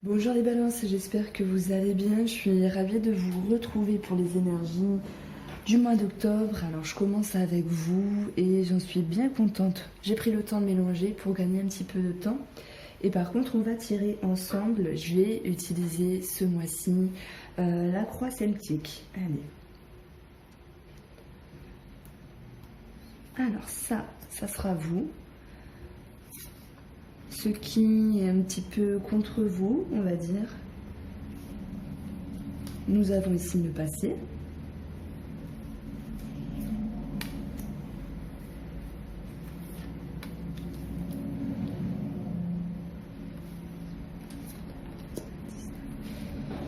Bonjour les balances, j'espère que vous allez bien. Je suis ravie de vous retrouver pour les énergies du mois d'octobre. Alors je commence avec vous et j'en suis bien contente. J'ai pris le temps de mélanger pour gagner un petit peu de temps. Et par contre, on va tirer ensemble. Je vais utiliser ce mois-ci la croix celtique. Allez. Alors ça sera vous. Ce qui est un petit peu contre vous, on va dire. Nous avons ici le passé.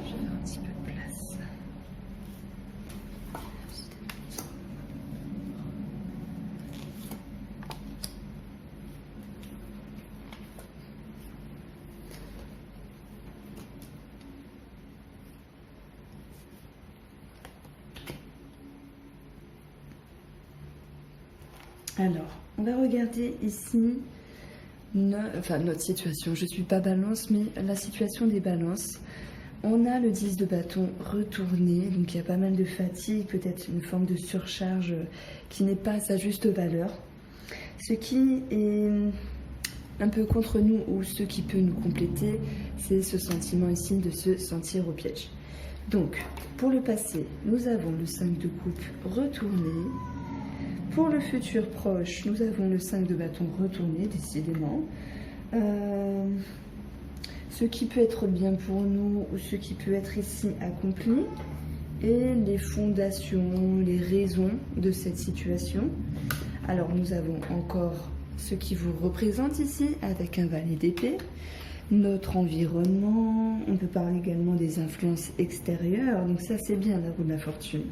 Je vais faire un petit peu de place. Alors, on va regarder ici notre situation. Je ne suis pas balance, mais la situation des balances. On a le 10 de bâton retourné, donc il y a pas mal de fatigue, peut-être une forme de surcharge qui n'est pas à sa juste valeur. Ce qui est un peu contre nous ou ce qui peut nous compléter, c'est ce sentiment ici de se sentir au piège. Donc, pour le passé, nous avons le 5 de coupe retourné. Pour le futur proche, nous avons le 5 de bâton retourné, décidément. Ce qui peut être bien pour nous ou ce qui peut être ici accompli. Et les fondations, les raisons de cette situation. Alors nous avons encore ce qui vous représente ici avec un valet d'épée. Notre environnement, on peut parler également des influences extérieures. Donc ça c'est bien la roue de la fortune.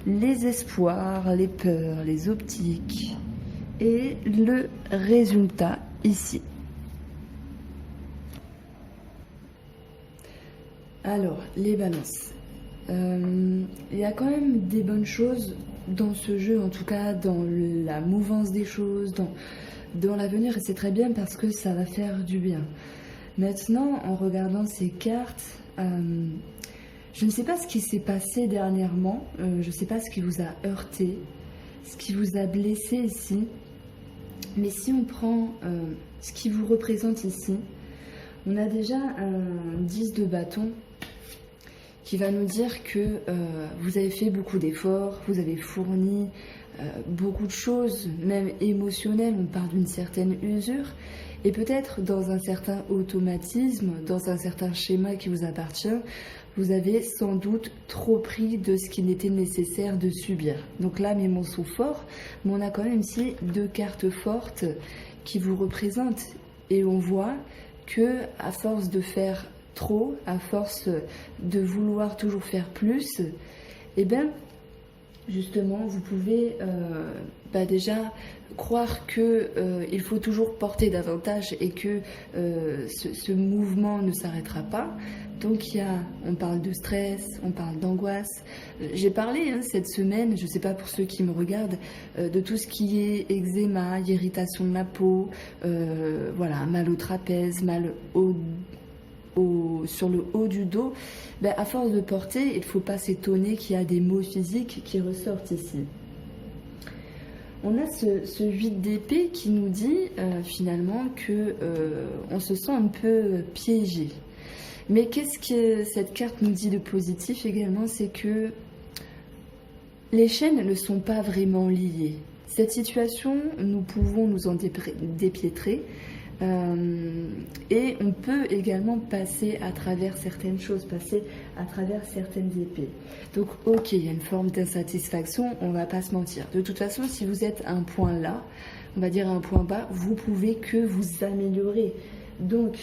Les espoirs, les peurs, les optiques et le résultat ici. Alors, les balances. Il y a quand même des bonnes choses dans ce jeu, en tout cas dans la mouvance des choses, dans l'avenir, et c'est très bien parce que ça va faire du bien. Maintenant, en regardant ces cartes, je ne sais pas ce qui s'est passé dernièrement, je ne sais pas ce qui vous a heurté, ce qui vous a blessé ici, mais si on prend ce qui vous représente ici, on a déjà un 10 de bâton qui va nous dire que vous avez fait beaucoup d'efforts, vous avez fourni beaucoup de choses, même émotionnelles, on parle d'une certaine usure, et peut-être dans un certain automatisme, dans un certain schéma qui vous appartient, vous avez sans doute trop pris de ce qui n'était nécessaire de subir. Donc là, mes mots sont forts, mais on a quand même ici deux cartes fortes qui vous représentent, et on voit que à force de faire trop, à force de vouloir toujours faire plus, eh bien, justement, vous pouvez déjà croire que il faut toujours porter davantage et que ce mouvement ne s'arrêtera pas. Donc on parle de stress, on parle d'angoisse. J'ai parlé cette semaine, je ne sais pas pour ceux qui me regardent, de tout ce qui est eczéma, irritation de la peau, voilà, mal au trapèze, mal sur le haut du dos. À force de porter, il ne faut pas s'étonner qu'il y a des maux physiques qui ressortent ici. On a ce 8 d'épée qui nous dit finalement que on se sent un peu piégé. Mais qu'est-ce que cette carte nous dit de positif également, c'est que les chaînes ne sont pas vraiment liées. Cette situation, nous pouvons nous en dépiétrer. Et on peut également passer à travers certaines choses, passer à travers certaines épées. Donc ok, il y a une forme d'insatisfaction, on va pas se mentir. De toute façon, si vous êtes à un point là, on va dire à un point bas, vous pouvez que vous améliorer. Donc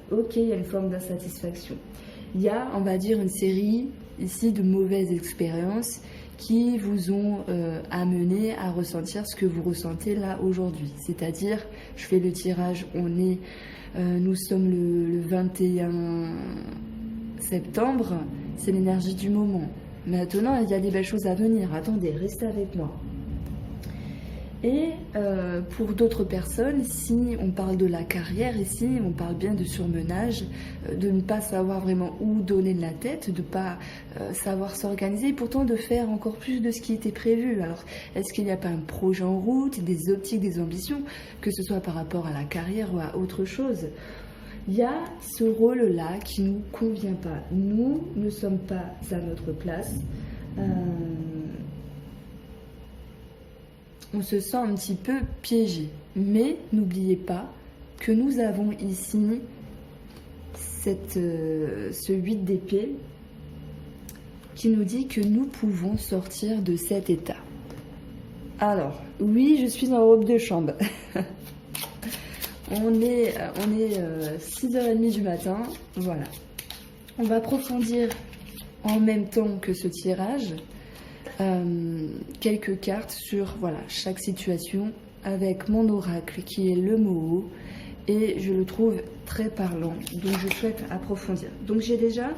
ok, il y a une forme d'insatisfaction. Il y a, on va dire, une série ici de mauvaises expériences qui vous ont amené à ressentir ce que vous ressentez là aujourd'hui. C'est-à-dire, je fais le tirage, nous sommes le 21 septembre, c'est l'énergie du moment. Maintenant, il y a des belles choses à venir. Attendez, restez avec moi. Et pour d'autres personnes, si on parle de la carrière ici, on parle bien de surmenage, de ne pas savoir vraiment où donner de la tête, de ne pas savoir s'organiser et pourtant de faire encore plus de ce qui était prévu. Alors, est-ce qu'il n'y a pas un projet en route, des optiques, des ambitions, que ce soit par rapport à la carrière ou à autre chose? Il y a ce rôle-là qui ne nous convient pas. Nous ne sommes pas à notre place. On se sent un petit peu piégé. Mais n'oubliez pas que nous avons ici ce 8 d'épée qui nous dit que nous pouvons sortir de cet état. Alors, oui, je suis en robe de chambre. On est 6h30 du matin, voilà. On va approfondir en même temps que ce tirage quelques cartes sur chaque situation avec mon oracle qui est le Moho et je le trouve très parlant, donc je souhaite approfondir. Donc j'ai déjà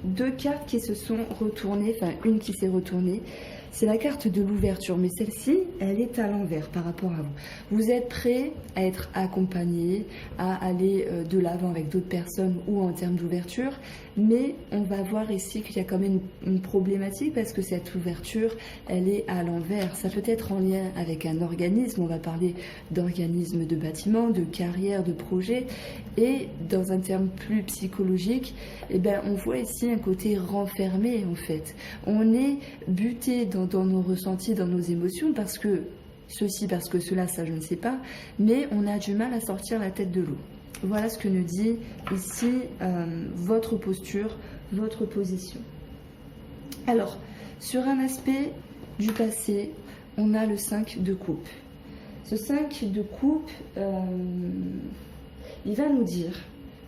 2 cartes qui se sont retournées, enfin une qui s'est retournée. C'est la carte de l'ouverture, mais celle-ci, elle est à l'envers par rapport à vous. Vous êtes prêt à être accompagné, à aller de l'avant avec d'autres personnes ou en termes d'ouverture, mais on va voir ici qu'il y a quand même une problématique parce que cette ouverture, elle est à l'envers. Ça peut être en lien avec un organisme, on va parler d'organisme de bâtiment, de carrière, de projet, et dans un terme plus psychologique, on voit ici un côté renfermé en fait. On est buté dans nos ressentis, dans nos émotions, parce que ceci, parce que cela, ça je ne sais pas, mais on a du mal à sortir la tête de l'eau. Voilà ce que nous dit ici votre posture, votre position. Alors, sur un aspect du passé, on a le 5 de coupe. Ce 5 de coupe, il va nous dire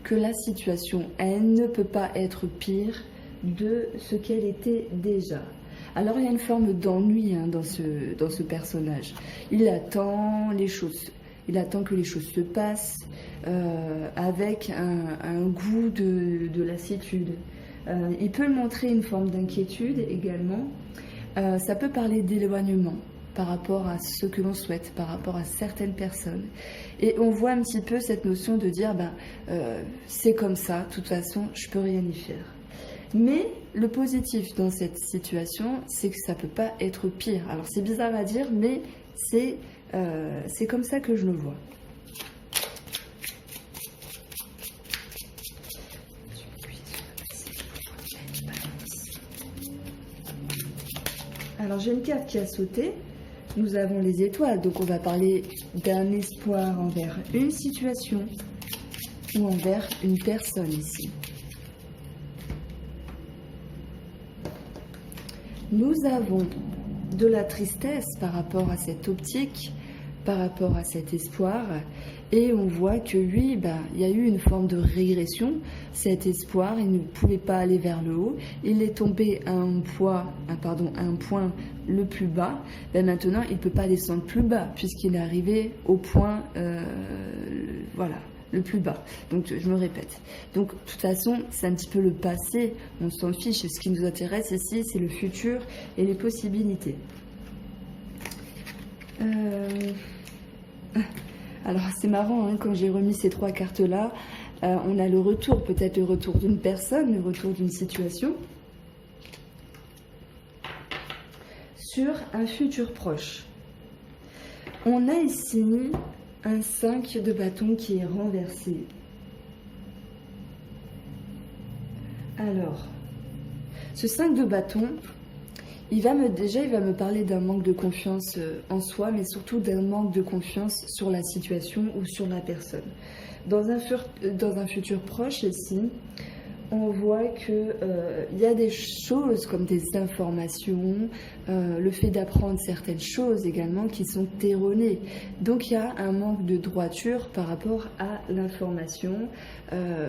que la situation, elle ne peut pas être pire de ce qu'elle était déjà. Alors il y a une forme d'ennui dans ce personnage. Il attend que les choses se passent avec un goût de lassitude. Il peut montrer une forme d'inquiétude également. Ça peut parler d'éloignement par rapport à ce que l'on souhaite, par rapport à certaines personnes. Et on voit un petit peu cette notion de dire c'est comme ça, de toute façon, je peux rien y faire. Mais le positif dans cette situation, c'est que ça ne peut pas être pire. Alors c'est bizarre à dire, mais c'est comme ça que je le vois. Alors j'ai une carte qui a sauté. Nous avons les étoiles, donc on va parler d'un espoir envers une situation ou envers une personne ici. Nous avons de la tristesse par rapport à cette optique, par rapport à cet espoir, et on voit que oui, il y a eu une forme de régression. Cet espoir, il ne pouvait pas aller vers le haut, il est tombé à un point le plus bas. Maintenant, il ne peut pas descendre plus bas puisqu'il est arrivé au point, le plus bas. Donc je me répète. Donc de toute façon, c'est un petit peu le passé, on s'en fiche. Ce qui nous intéresse ici, c'est le futur et les possibilités. Alors c'est marrant, quand j'ai remis ces 3 cartes-là, on a le retour, peut-être le retour d'une personne, le retour d'une situation, sur un futur proche. On a ici un 5 de bâton qui est renversé. Alors, ce 5 de bâton, il va me parler d'un manque de confiance en soi, mais surtout d'un manque de confiance sur la situation ou sur la personne. Dans un futur proche ici, on voit qu'il y a des choses comme des informations, le fait d'apprendre certaines choses également qui sont erronées. Donc il y a un manque de droiture par rapport à l'information,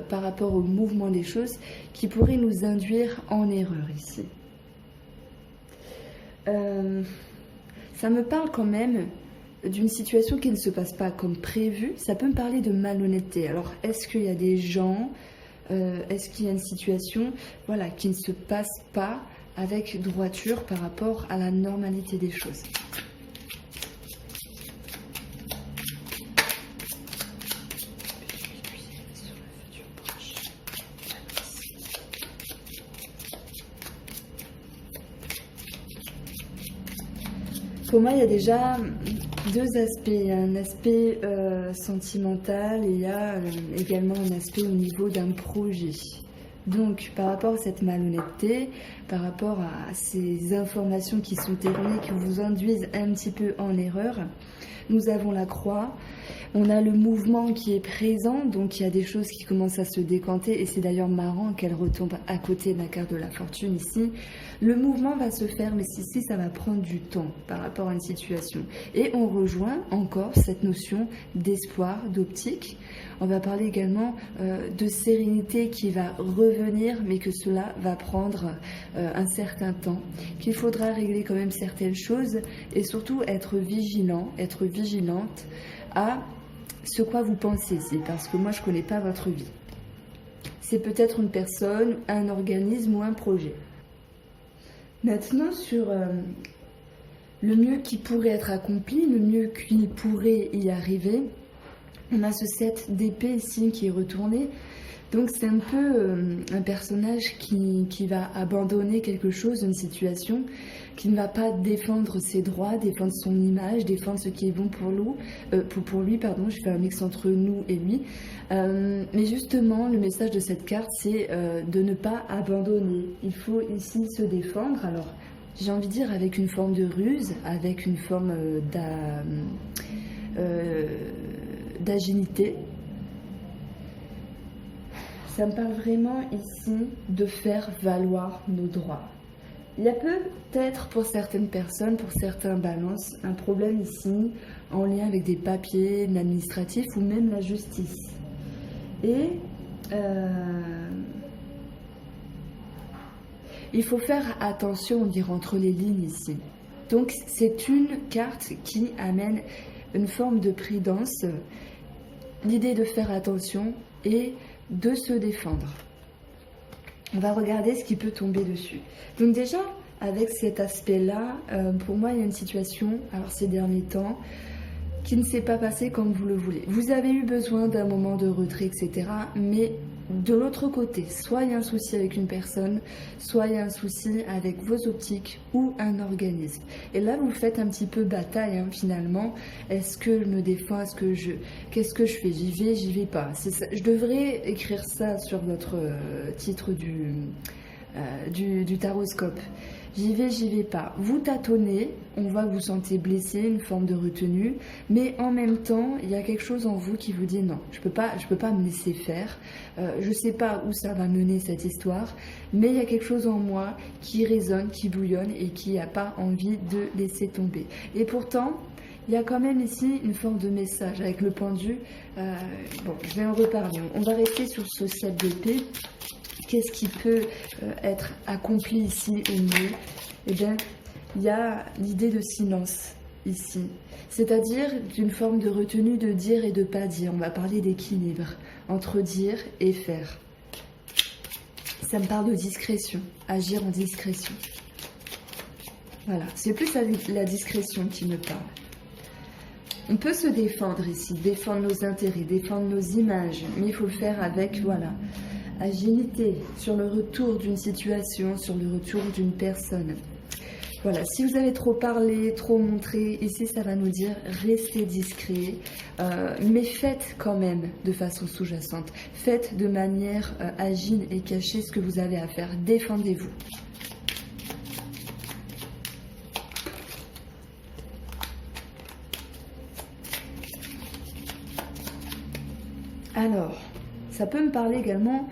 par rapport au mouvement des choses qui pourrait nous induire en erreur ici. Ça me parle quand même d'une situation qui ne se passe pas comme prévu. Ça peut me parler de malhonnêteté. Alors, est-ce qu'il y a des gens, est-ce qu'il y a une situation qui ne se passe pas avec droiture par rapport à la normalité des choses? Pour moi, il y a déjà deux aspects. Il y a un aspect sentimental et il y a également un aspect au niveau d'un projet. Donc, par rapport à cette malhonnêteté, par rapport à ces informations qui sont erronées, qui vous induisent un petit peu en erreur, nous avons la croix. On a le mouvement qui est présent, donc il y a des choses qui commencent à se décanter, et c'est d'ailleurs marrant qu'elle retombe à côté de la carte de la fortune ici. Le mouvement va se faire, mais ici ça va prendre du temps par rapport à une situation. Et on rejoint encore cette notion d'espoir, d'optique. On va parler également de sérénité qui va revenir, mais que cela va prendre un certain temps, qu'il faudra régler quand même certaines choses, et surtout être vigilant, être vigilante à ce quoi vous pensez ici, parce que moi je ne connais pas votre vie. C'est peut-être une personne, un organisme ou un projet. Maintenant sur le mieux qui pourrait être accompli, le mieux qu'il pourrait y arriver, on a ce 7 d'épée ici qui est retourné. Donc c'est un peu un personnage qui va abandonner quelque chose, une situation, qui ne va pas défendre ses droits, défendre son image, défendre ce qui est bon pour lui, pardon, je fais un mix entre nous et lui. Mais justement, le message de cette carte, c'est de ne pas abandonner. Il faut ici se défendre. Alors, j'ai envie de dire avec une forme de ruse, avec une forme d'agilité. Ça me parle vraiment ici de faire valoir nos droits. Il y a peut-être pour certaines personnes, pour certains balances, un problème ici en lien avec des papiers, l'administratif ou même la justice. Et il faut faire attention, on dirait entre les lignes ici. Donc c'est une carte qui amène une forme de prudence, l'idée de faire attention et de se défendre. On va regarder ce qui peut tomber dessus. Donc déjà, avec cet aspect-là, pour moi, il y a une situation, alors ces derniers temps, qui ne s'est pas passée comme vous le voulez. Vous avez eu besoin d'un moment de retrait, etc. Mais de l'autre côté, soit il y a un souci avec une personne, soit il y a un souci avec vos optiques ou un organisme. Et là, vous faites un petit peu bataille, finalement. Est-ce que je me défends? Qu'est-ce que je fais? J'y vais pas. Ça. Je devrais écrire ça sur votre titre du taroscope. J'y vais pas. Vous tâtonnez, on voit que vous sentez blessé, une forme de retenue, mais en même temps, il y a quelque chose en vous qui vous dit non, je peux pas me laisser faire. Je sais pas où ça va mener cette histoire, mais il y a quelque chose en moi qui résonne, qui bouillonne et qui n'a pas envie de laisser tomber. Et pourtant, il y a quand même ici une forme de message avec le pendu. Bon, je vais en reparler. On va rester sur ce 7 d'épée. Qu'est-ce qui peut être accompli ici au mieux? Eh bien, il y a l'idée de silence ici. C'est-à-dire d'une forme de retenue de dire et de pas dire. On va parler d'équilibre entre dire et faire. Ça me parle de discrétion, agir en discrétion. Voilà, c'est plus la discrétion qui me parle. On peut se défendre ici, défendre nos intérêts, défendre nos images, mais il faut le faire avec, voilà, agilité, sur le retour d'une situation, sur le retour d'une personne. Voilà, si vous avez trop parlé, trop montré, ici ça va nous dire restez discret, mais faites quand même de façon sous-jacente. Faites de manière agile et cachée ce que vous avez à faire. Défendez-vous. Alors, ça peut me parler également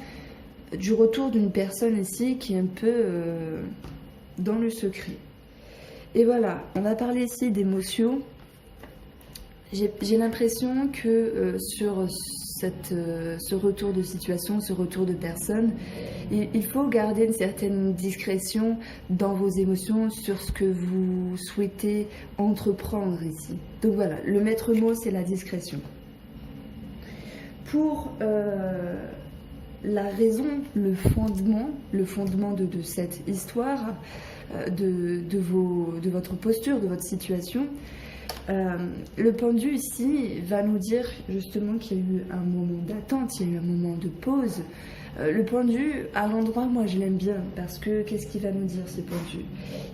du retour d'une personne ici qui est un peu dans le secret. Et voilà, on va parler ici d'émotions. J'ai l'impression que sur ce retour de situation, ce retour de personne, il faut garder une certaine discrétion dans vos émotions sur ce que vous souhaitez entreprendre ici. Donc voilà, le maître mot, c'est la discrétion. Pour la raison, le fondement de cette histoire, de votre posture, de votre situation, Le pendu ici va nous dire justement qu'il y a eu un moment d'attente, il y a eu un moment de pause. Le pendu, à l'endroit, moi je l'aime bien parce que qu'est-ce qu'il va nous dire ce pendu?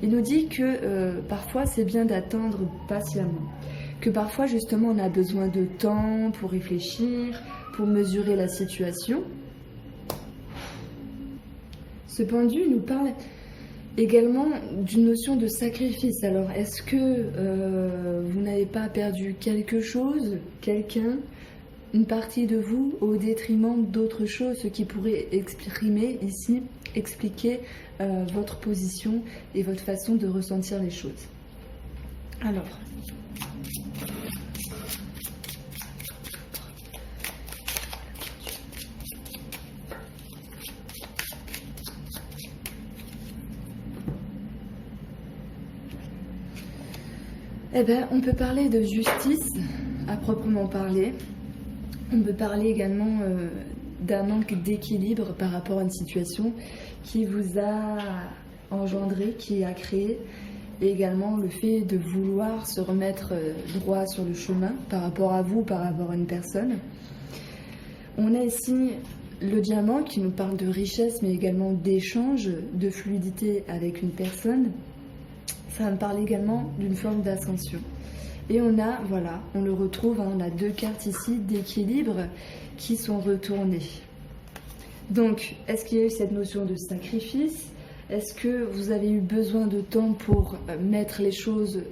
Il nous dit que parfois c'est bien d'attendre patiemment, que parfois justement on a besoin de temps pour réfléchir, pour mesurer la situation. Ce pendu nous parle également d'une notion de sacrifice. Alors, est-ce que vous n'avez pas perdu quelque chose, quelqu'un, une partie de vous au détriment d'autres choses, ce qui pourrait exprimer ici, expliquer votre position et votre façon de ressentir les choses. Alors, eh ben, on peut parler de justice à proprement parler. On peut parler également d'un manque d'équilibre par rapport à une situation qui vous a engendré, qui a créé, et également le fait de vouloir se remettre droit sur le chemin par rapport à vous, par rapport à une personne. On a ici le diamant qui nous parle de richesse, mais également d'échange, de fluidité avec une personne. Ça me parle également d'une forme d'ascension. Et on a, voilà, on le retrouve, hein, on a 2 cartes ici d'équilibre qui sont retournées. Donc, est-ce qu'il y a eu cette notion de sacrifice? Est-ce que vous avez eu besoin de temps pour mettre les choses,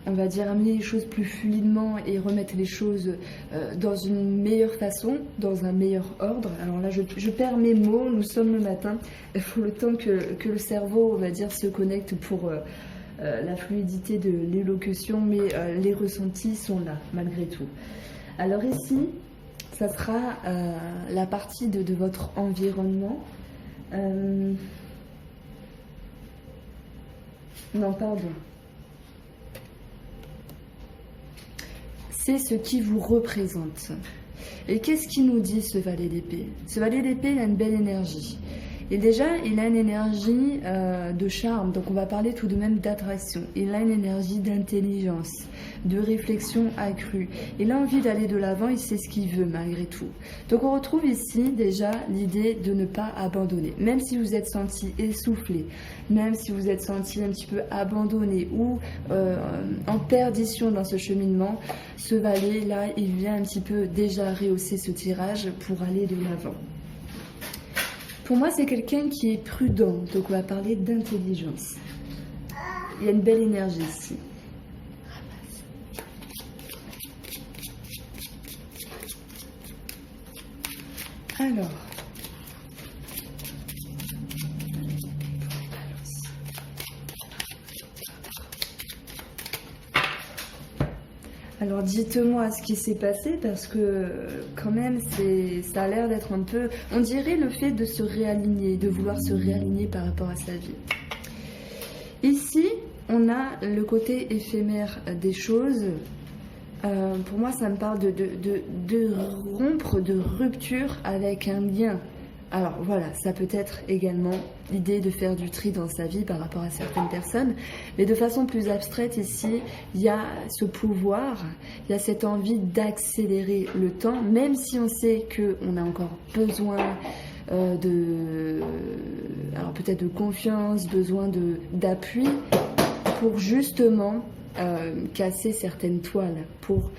on va dire, amener les choses plus fluidement et remettre les choses dans une meilleure façon, dans un meilleur ordre? Alors là, je perds mes mots, nous sommes le matin, il faut le temps que le cerveau, on va dire, se connecte pour la fluidité de l'élocution, mais les ressentis sont là, malgré tout. Alors ici, ça sera la partie de votre environnement. Non, pardon. C'est ce qui vous représente. Et qu'est-ce qui nous dit ce valet d'épée? Ce valet d'épée, il a une belle énergie. Et déjà, il a une énergie de charme, donc on va parler tout de même d'attraction. Il a une énergie d'intelligence, de réflexion accrue. Il a envie d'aller de l'avant, il sait ce qu'il veut malgré tout. Donc on retrouve ici déjà l'idée de ne pas abandonner. Même si vous êtes senti essoufflé, même si vous êtes senti un petit peu abandonné ou en perdition dans ce cheminement, ce valet-là, il vient un petit peu déjà rehausser ce tirage pour aller de l'avant. Pour moi, c'est quelqu'un qui est prudent, donc on va parler d'intelligence. Il y a une belle énergie ici. Alors, dites-moi ce qui s'est passé parce que quand même ça a l'air d'être un peu, on dirait le fait de se réaligner, de vouloir se réaligner par rapport à sa vie. Ici, on a le côté éphémère des choses. Pour moi, ça me parle de rompre, de rupture avec un lien. Alors voilà, ça peut être également l'idée de faire du tri dans sa vie par rapport à certaines personnes, mais de façon plus abstraite ici, il y a ce pouvoir, il y a cette envie d'accélérer le temps, même si on sait qu'on a encore besoin alors peut-être de confiance, besoin d'appui pour justement casser certaines toiles, pour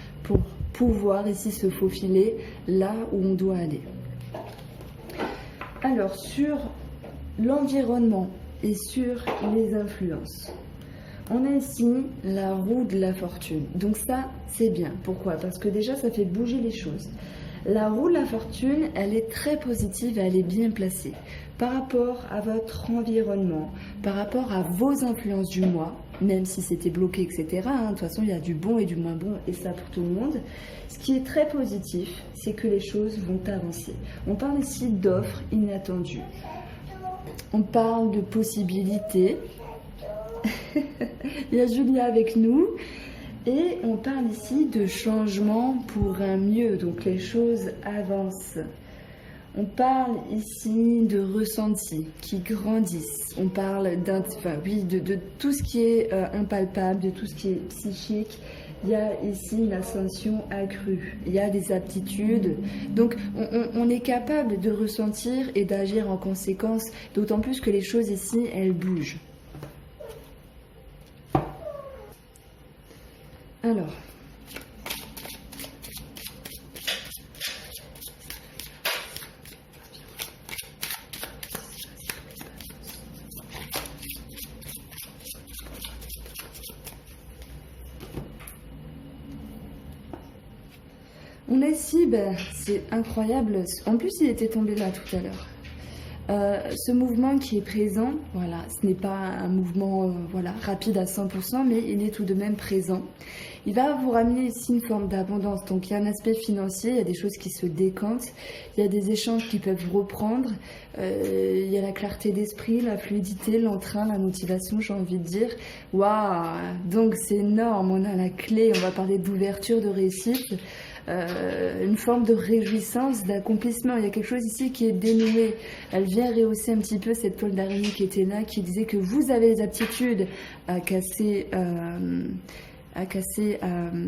pouvoir ici se faufiler là où on doit aller. Alors, sur l'environnement et sur les influences, on a ici la roue de la fortune. Donc ça, c'est bien. Pourquoi? Parce que déjà, ça fait bouger les choses. La roue de la fortune, elle est très positive, elle est bien placée. Par rapport à votre environnement, par rapport à vos influences du mois, même si c'était bloqué, etc. De toute façon, il y a du bon et du moins bon, et ça pour tout le monde. Ce qui est très positif, c'est que les choses vont avancer. On parle ici d'offres inattendues. On parle de possibilités. Il y a Julia avec nous. Et on parle ici de changement pour un mieux. Donc les choses avancent. On parle ici de ressentis qui grandissent. On parle de tout ce qui est impalpable, de tout ce qui est psychique. Il y a ici une ascension accrue. Il y a des aptitudes. Donc, on est capable de ressentir et d'agir en conséquence, d'autant plus que les choses ici, elles bougent. Alors, on a ici, c'est incroyable. En plus, il était tombé là tout à l'heure. Ce mouvement qui est présent, voilà, ce n'est pas un mouvement rapide à 100%, mais il est tout de même présent. Il va vous ramener ici une forme d'abondance. Donc il y a un aspect financier, il y a des choses qui se décantent, il y a des échanges qui peuvent reprendre, il y a la clarté d'esprit, la fluidité, l'entrain, la motivation, j'ai envie de dire. Waouh! Donc c'est énorme, on a la clé, on va parler d'ouverture, de réussite. Une forme de réjouissance, d'accomplissement. Il y a quelque chose ici qui est dénoué. Elle vient rehausser un petit peu cette toile d'araignée qui était là, qui disait que vous avez les aptitudes à casser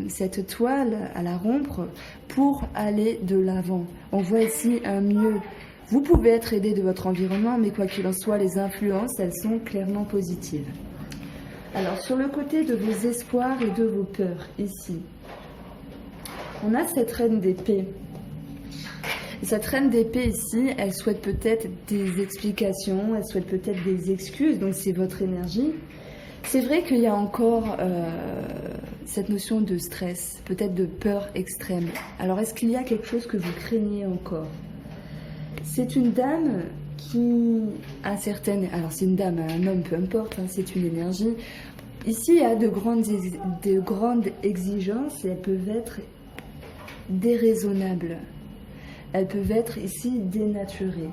cette toile, à la rompre, pour aller de l'avant. On voit ici un mieux. Vous pouvez être aidé de votre environnement, mais quoi qu'il en soit, les influences, elles sont clairement positives. Alors, sur le côté de vos espoirs et de vos peurs, ici, on a cette reine d'épée. Cette reine d'épée ici, elle souhaite peut-être des explications, elle souhaite peut-être des excuses, donc c'est votre énergie. C'est vrai qu'il y a encore cette notion de stress, peut-être de peur extrême. Alors est-ce qu'il y a quelque chose que vous craignez encore? C'est une dame qui a certaines... Alors c'est une dame, un homme, peu importe, hein, c'est une énergie. Ici, il y a de grandes exigences et elles peuvent être déraisonnables. Elles peuvent être ici dénaturées.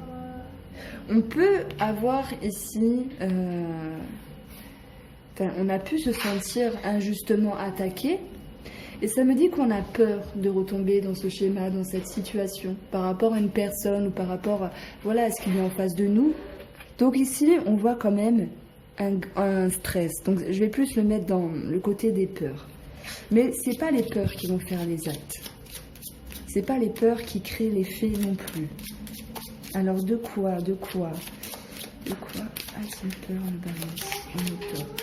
On peut avoir ici... on a pu se sentir injustement attaqué. Et ça me dit qu'on a peur de retomber dans ce schéma, dans cette situation, par rapport à une personne ou par rapport à ce qu'il y a en face de nous. Donc ici, on voit quand même un stress. Donc je vais plus le mettre dans le côté des peurs. Mais ce n'est pas les peurs qui vont faire les actes. Ce n'est pas les peurs qui créent les faits non plus. Alors de quoi Ah, c'est une peur en balance, en octobre.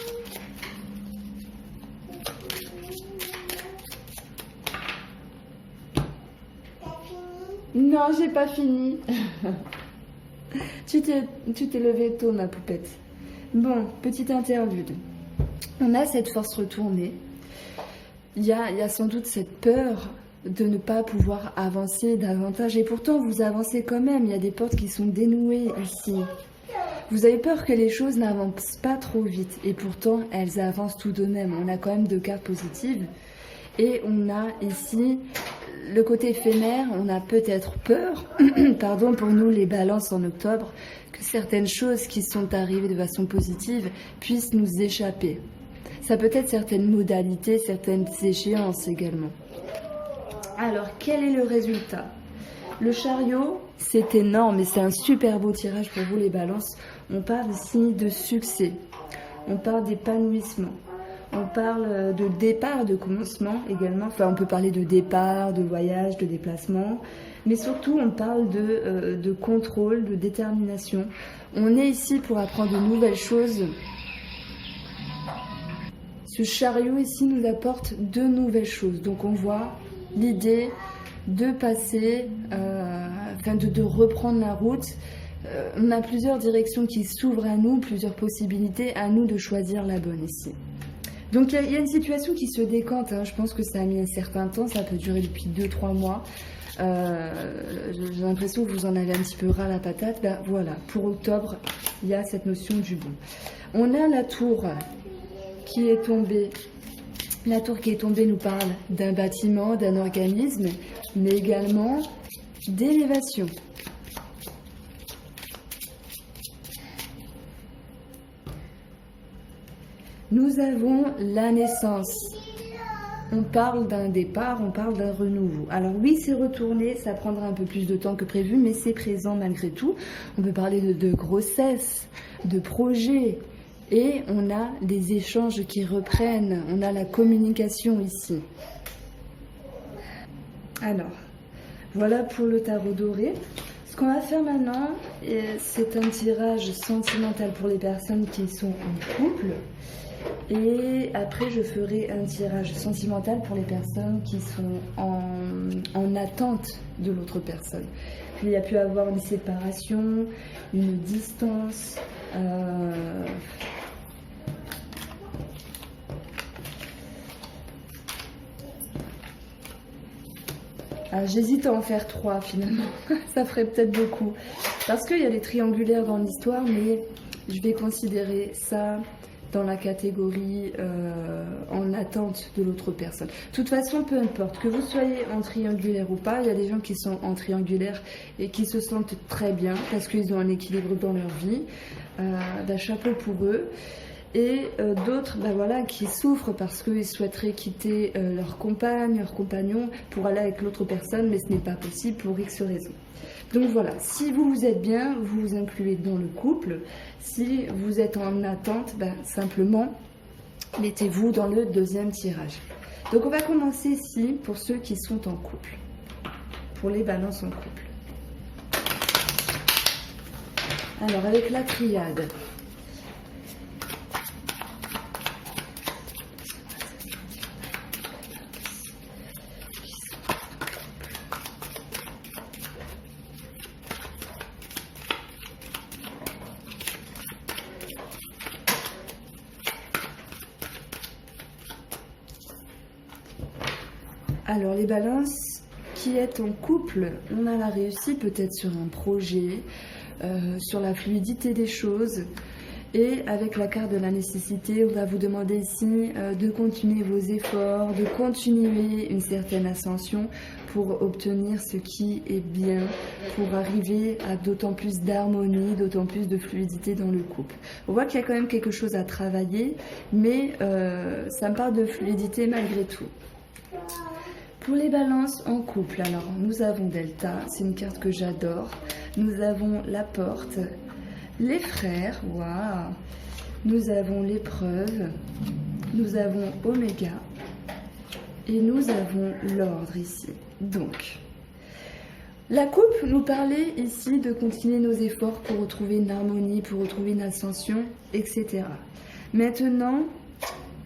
Non, j'ai pas fini. Tu t'es levée tôt, ma poupette. Bon, petite interlude. On a cette force retournée. Il y a sans doute cette peur de ne pas pouvoir avancer davantage. Et pourtant, vous avancez quand même. Il y a des portes qui sont dénouées ici. Vous avez peur que les choses n'avancent pas trop vite. Et pourtant, elles avancent tout de même. On a quand même 2 cartes positives. Et on a ici... le côté éphémère, on a peut-être peur, pardon pour nous les balances en octobre, que certaines choses qui sont arrivées de façon positive puissent nous échapper. Ça peut être certaines modalités, certaines échéances également. Alors, quel est le résultat? Le chariot, c'est énorme et c'est un super beau tirage pour vous les balances. On parle ici de succès, on parle d'épanouissement. On parle de départ, de commencement également. Enfin, on peut parler de départ, de voyage, de déplacement. Mais surtout, on parle de contrôle, de détermination. On est ici pour apprendre de nouvelles choses. Ce chariot ici nous apporte de nouvelles choses. Donc, on voit l'idée de passer, de reprendre la route. On a plusieurs directions qui s'ouvrent à nous, plusieurs possibilités. À nous de choisir la bonne ici. Donc il y a une situation qui se décante, hein. Je pense que ça a mis un certain temps, ça peut durer depuis 2-3 mois. J'ai l'impression que vous en avez un petit peu ras la patate. Ben voilà, pour octobre, il y a cette notion du bon. On a la tour qui est tombée. La tour qui est tombée nous parle d'un bâtiment, d'un organisme, mais également d'élévation. Nous avons la naissance. on parle d'un départ, on parle d'un renouveau. Alors oui, c'est retourné, ça prendra un peu plus de temps que prévu, mais c'est présent malgré tout. On peut parler de grossesse, de projet, et on a des échanges qui reprennent, on a la communication ici. Alors, voilà pour le tarot doré. Ce qu'on va faire maintenant, c'est un tirage sentimental pour les personnes qui sont en couple. Et après, je ferai un tirage sentimental pour les personnes qui sont en attente de l'autre personne. Il y a pu avoir une séparation, une distance. J'hésite à en faire 3 finalement, ça ferait peut-être beaucoup. Parce qu'il y a les triangulaires dans l'histoire, mais je vais considérer ça dans la catégorie en attente de l'autre personne. De toute façon, peu importe, que vous soyez en triangulaire ou pas, il y a des gens qui sont en triangulaire et qui se sentent très bien parce qu'ils ont un équilibre dans leur vie. Chapeau pour eux. Et d'autres voilà, qui souffrent parce qu'ils souhaiteraient quitter leur compagne, leur compagnon pour aller avec l'autre personne, mais ce n'est pas possible pour X raisons. Donc voilà, si vous êtes bien, vous vous incluez dans le couple. Si vous êtes en attente, simplement, mettez-vous dans le deuxième tirage. Donc on va commencer ici pour ceux qui sont en couple, pour les balances en couple. Alors avec la triade. Alors les balances, qui est en couple, on a la réussite peut-être sur un projet, sur la fluidité des choses. Et avec la carte de la nécessité, on va vous demander ici de continuer vos efforts, de continuer une certaine ascension pour obtenir ce qui est bien, pour arriver à d'autant plus d'harmonie, d'autant plus de fluidité dans le couple. On voit qu'il y a quand même quelque chose à travailler, mais ça me parle de fluidité malgré tout. Pour les balances en couple, alors nous avons Delta, c'est une carte que j'adore. Nous avons la porte, les frères, waouh. Nous avons l'épreuve, nous avons Oméga et nous avons l'ordre ici. Donc, la coupe nous parlait ici de continuer nos efforts pour retrouver une harmonie, pour retrouver une ascension, etc. Maintenant,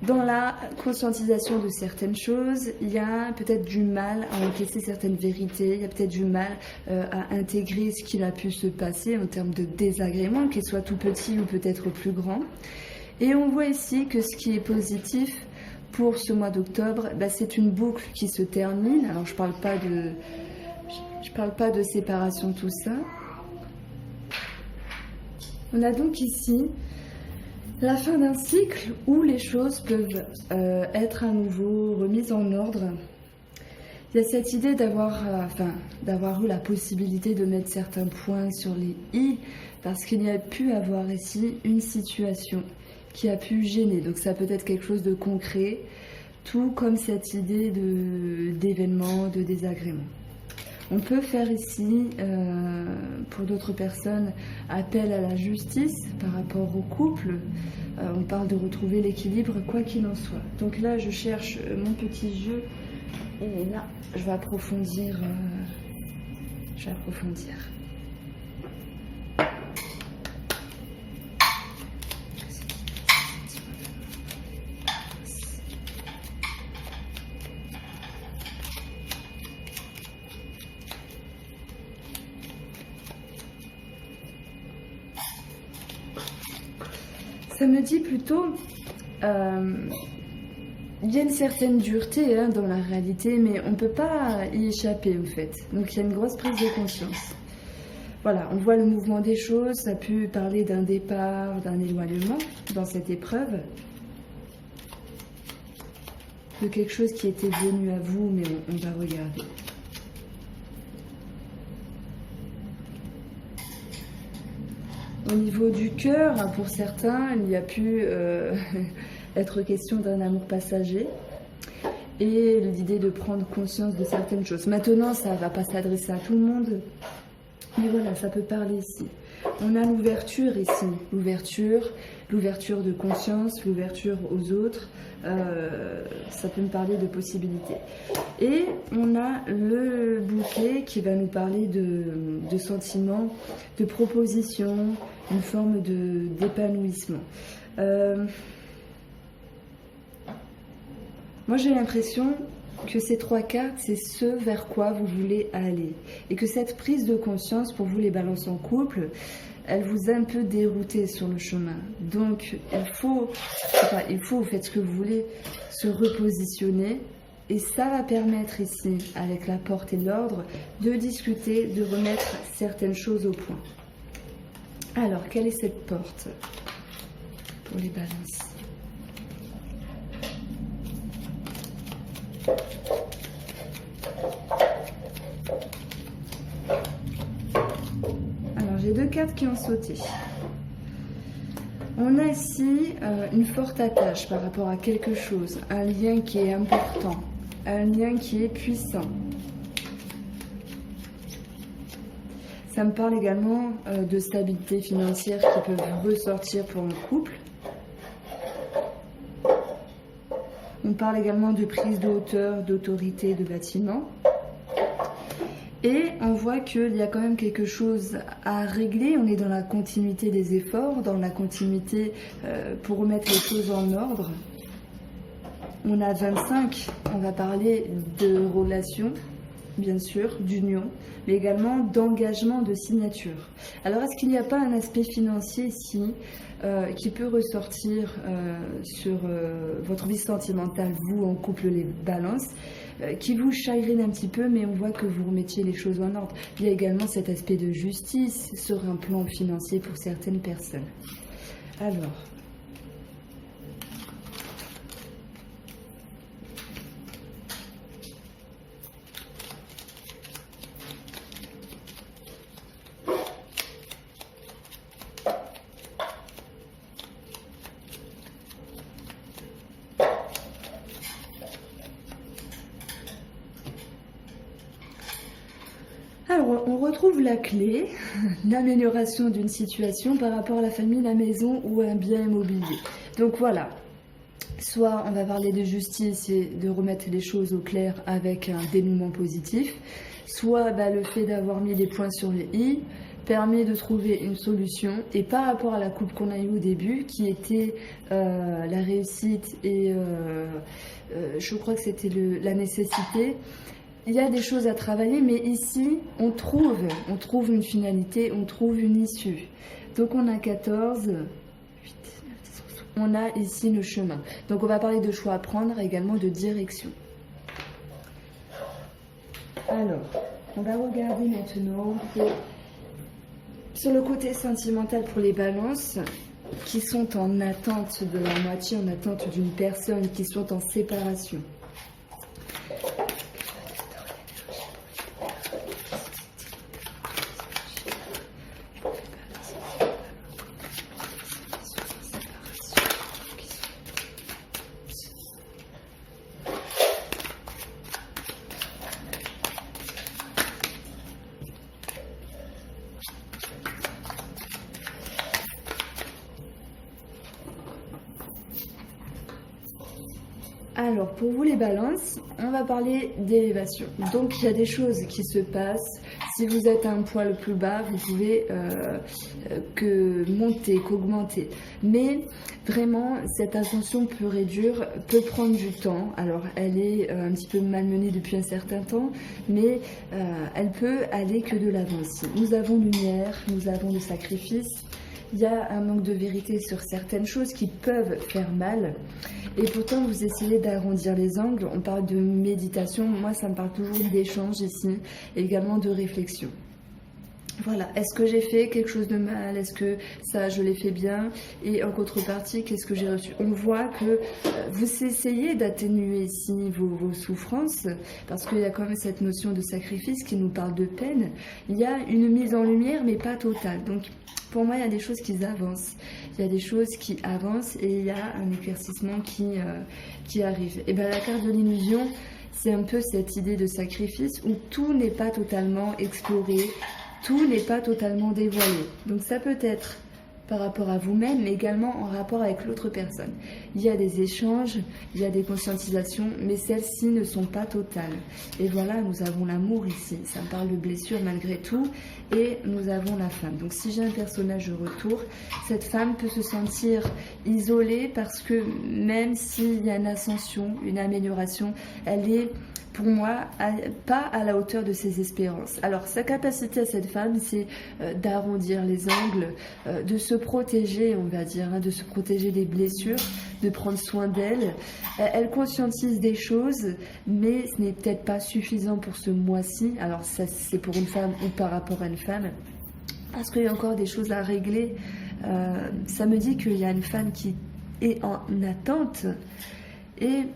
dans la conscientisation de certaines choses, il y a peut-être du mal à encaisser certaines vérités, il y a peut-être du mal à intégrer ce qu'il a pu se passer en termes de désagréments, qu'il soit tout petit ou peut-être plus grand. Et on voit ici que ce qui est positif pour ce mois d'octobre, c'est une boucle qui se termine. Alors je parle pas de séparation, tout ça. On a donc ici la fin d'un cycle où les choses peuvent être à nouveau remises en ordre. Il y a cette idée d'avoir eu la possibilité de mettre certains points sur les i, parce qu'il y a pu avoir ici une situation qui a pu gêner. Donc ça peut être quelque chose de concret, tout comme cette idée d'événement, de désagrément. On peut faire ici, pour d'autres personnes, appel à la justice par rapport au couple. On parle de retrouver l'équilibre, quoi qu'il en soit. Donc là, je cherche mon petit jeu. Et là, je vais approfondir. Ça me dit plutôt, il y a une certaine dureté dans la réalité, mais on ne peut pas y échapper en fait. Donc il y a une grosse prise de conscience. Voilà, on voit le mouvement des choses, ça peut parler d'un départ, d'un éloignement dans cette épreuve. De quelque chose qui était venu à vous, mais on va regarder. Au niveau du cœur, pour certains, il y a pu être question d'un amour passager. et l'idée de prendre conscience de certaines choses. Maintenant, ça ne va pas s'adresser à tout le monde, mais voilà, ça peut parler ici. On a l'ouverture ici, l'ouverture de conscience, l'ouverture aux autres, ça peut me parler de possibilités. Et on a le bouquet qui va nous parler de sentiments, de propositions, une forme d'épanouissement. Moi j'ai l'impression que ces 3 cartes, c'est ce vers quoi vous voulez aller. Et que cette prise de conscience, pour vous les balances en couple, elle vous a un peu dérouté sur le chemin. Donc, vous faites ce que vous voulez, se repositionner. Et ça va permettre ici, avec la porte et l'ordre, de discuter, de remettre certaines choses au point. Alors, quelle est cette porte pour les balances ? Alors j'ai 2 cartes qui ont sauté. On a ici une forte attache par rapport à quelque chose, un lien qui est important, un lien qui est puissant. Ça me parle également de stabilité financière qui peuvent ressortir pour le couple. On parle également de prise de hauteur, d'autorité, de bâtiment. Et on voit qu'il y a quand même quelque chose à régler. On est dans la continuité des efforts, dans la continuité pour remettre les choses en ordre. On a 25, on va parler de relations, bien sûr, d'union, mais également d'engagement, de signature. Alors, est-ce qu'il n'y a pas un aspect financier ici qui peut ressortir sur votre vie sentimentale, vous en couple les balances, qui vous chagrine un petit peu, mais on voit que vous remettiez les choses en ordre. Il y a également cet aspect de justice sur un plan financier pour certaines personnes. Alors, on retrouve la clé, l'amélioration d'une situation par rapport à la famille, la maison ou un bien immobilier. Donc voilà, soit on va parler de justice et de remettre les choses au clair avec un dénouement positif, soit le fait d'avoir mis les points sur les i permet de trouver une solution. Et par rapport à la coupe qu'on a eue au début, qui était la réussite et je crois que c'était la nécessité, il y a des choses à travailler, mais ici, on trouve une finalité, on trouve une issue. Donc on a 14, 8, 9, 10, on a ici le chemin. Donc on va parler de choix à prendre, également de direction. Alors, on va regarder maintenant sur le côté sentimental pour les balances, qui sont en attente de leur moitié, en attente d'une personne, qui sont en séparation. Alors, pour vous les balances, on va parler d'élévation. Donc, il y a des choses qui se passent. Si vous êtes à un poil plus bas, vous pouvez que monter, qu'augmenter. Mais vraiment, cette ascension pure et dure peut prendre du temps. Alors, elle est un petit peu malmenée depuis un certain temps, mais elle peut aller que de l'avant ici. Nous avons lumière, nous avons le sacrifice. Il y a un manque de vérité sur certaines choses qui peuvent faire mal. Et pourtant, vous essayez d'arrondir les angles. On parle de méditation. Moi, ça me parle toujours d'échange ici. Et également de réflexion. Voilà, est-ce que j'ai fait quelque chose de mal? Est-ce que ça, je l'ai fait bien? Et en contrepartie, qu'est-ce que j'ai reçu? On voit que vous essayez d'atténuer ici vos souffrances, parce qu'il y a quand même cette notion de sacrifice qui nous parle de peine. Il y a une mise en lumière, mais pas totale. Donc, pour moi, il y a des choses qui avancent. Il y a des choses qui avancent et il y a un éclaircissement qui arrive. Et bien, la carte de l'illusion, c'est un peu cette idée de sacrifice où tout n'est pas totalement exploré, tout n'est pas totalement dévoilé. Donc ça peut être par rapport à vous-même, mais également en rapport avec l'autre personne. Il y a des échanges, il y a des conscientisations, mais celles-ci ne sont pas totales. Et voilà, nous avons l'amour ici. Ça me parle de blessure malgré tout. Et nous avons la femme. Donc si j'ai un personnage de retour, cette femme peut se sentir isolée parce que même s'il y a une ascension, une amélioration, elle est, pour moi, pas à la hauteur de ses espérances. Alors, sa capacité à cette femme, c'est d'arrondir les angles, de se protéger, on va dire, hein, de se protéger des blessures, de prendre soin d'elle. Elle conscientise des choses, mais ce n'est peut-être pas suffisant pour ce mois-ci. Alors, ça, c'est pour une femme ou par rapport à une femme, parce qu'il y a encore des choses à régler. Ça me dit qu'il y a une femme qui est en attente. Et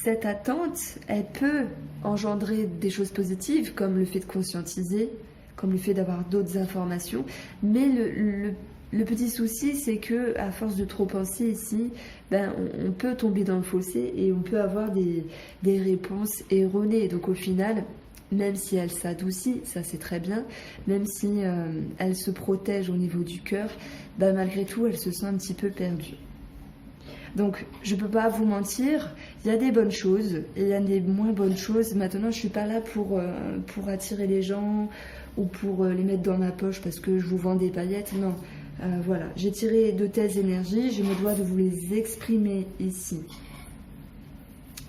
cette attente, elle peut engendrer des choses positives, comme le fait de conscientiser, comme le fait d'avoir d'autres informations. Mais le petit souci, c'est que à force de trop penser ici, on peut tomber dans le fossé et on peut avoir des réponses erronées. Donc au final, même si elle s'adoucit, ça c'est très bien, même si elle se protège au niveau du cœur, malgré tout, elle se sent un petit peu perdue. Donc, je ne peux pas vous mentir, il y a des bonnes choses et il y a des moins bonnes choses. Maintenant, je ne suis pas là pour attirer les gens ou pour les mettre dans ma poche parce que je vous vends des paillettes. Non, voilà, j'ai tiré de telles énergies, je me dois de vous les exprimer ici.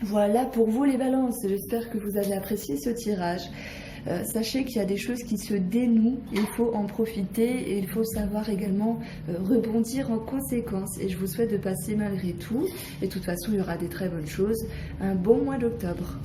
Voilà pour vous les balances, j'espère que vous avez apprécié ce tirage. Sachez qu'il y a des choses qui se dénouent, il faut en profiter et il faut savoir également rebondir en conséquence. Et je vous souhaite de passer malgré tout, et de toute façon il y aura des très bonnes choses, un bon mois d'octobre.